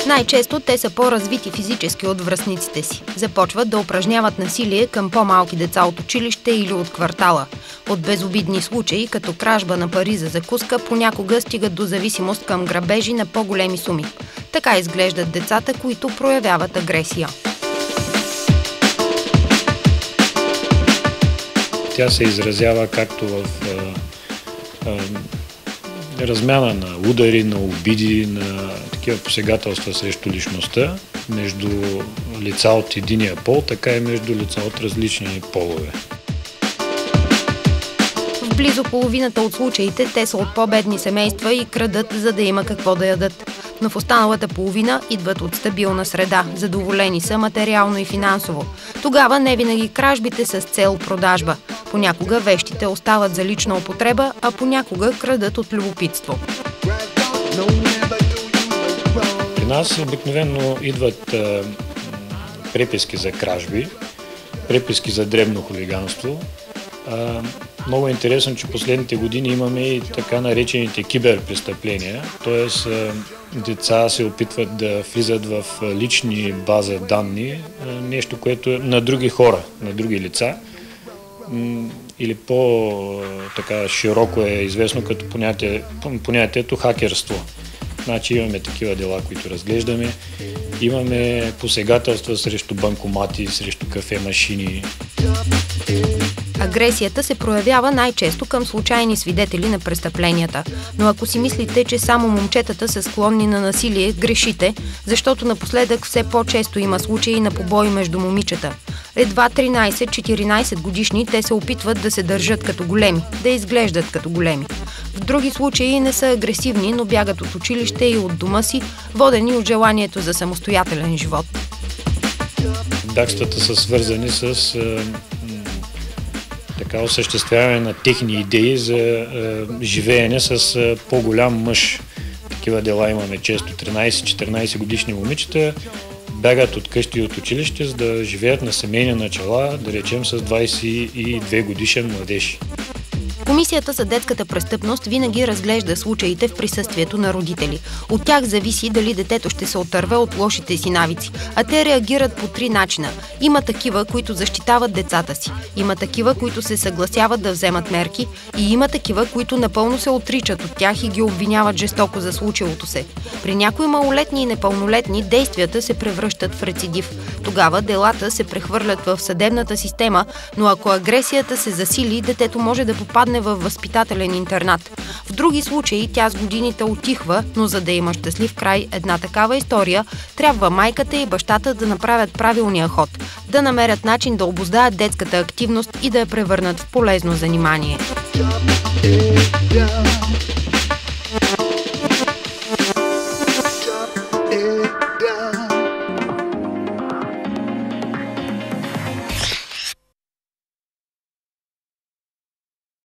Най-често те са по-развити физически от връстниците си. Започват да упражняват насилие към по-малки деца от училище или от квартала. От безобидни случаи, като кражба на пари за закуска, понякога стигат до зависимост към грабежи на по-големи суми. Така изглеждат децата, които проявяват агресия. Тя се изразява както в размяна на удари, на обиди, на такива посегателства срещу личността между лица от единия пол, така и между лица от различни полове. В близо половината от случаите те са от по-бедни семейства и крадат, за да има какво да ядат. Но в останалата половина идват от стабилна среда, задоволени са материално и финансово. Тогава не винаги кражбите са с цел продажба. Понякога вещите остават за лична употреба, а понякога крадат от любопитство. При нас обикновено идват преписки за кражби, преписки за дребно хулиганство. Много е интересно, че последните години имаме и така наречените киберпрестъпления, т.е. деца се опитват да влизат в лични бази данни, нещо, което е на други хора, на други лица, или по-така широко е известно като понятието хакерство. Значи имаме такива дела, които разглеждаме, имаме посегателства срещу банкомати, срещу кафе-машини. Агресията се проявява най-често към случайни свидетели на престъпленията. Но ако си мислите, че само момчетата са склонни на насилие, грешите, защото напоследък все по-често има случаи на побои между момичета. Едва 13-14 годишни те се опитват да се държат като големи, да изглеждат като големи. В други случаи не са агресивни, но бягат от училище и от дома си, водени от желанието за самостоятелен живот. Бягствата са свързани с осъществяване на техни идеи за живеене с по-голям мъж. Такива дела имаме често. 13-14 годишни момичета бягат от къщи и от училище, за да живеят на семейни начала, да речем с 22 годишен младеж. Комисията за детската престъпност винаги разглежда случаите в присъствието на родители. От тях зависи дали детето ще се отърве от лошите си навици. А те реагират по 3 начина. Има такива, които защитават децата си. Има такива, които се съгласяват да вземат мерки. И има такива, които напълно се отричат от тях и ги обвиняват жестоко за случилото се. При някои малолетни и непълнолетни действията се превръщат в рецидив. Тогава делата се прехвърлят в съдебната система, но ако агресията се засили, детето може да попадне във възпитателен интернат. В други случаи тя с годините утихва, но за да има щастлив край една такава история, трябва майката и бащата да направят правилния ход, да намерят начин да обуздаят детската активност и да я превърнат в полезно занимание.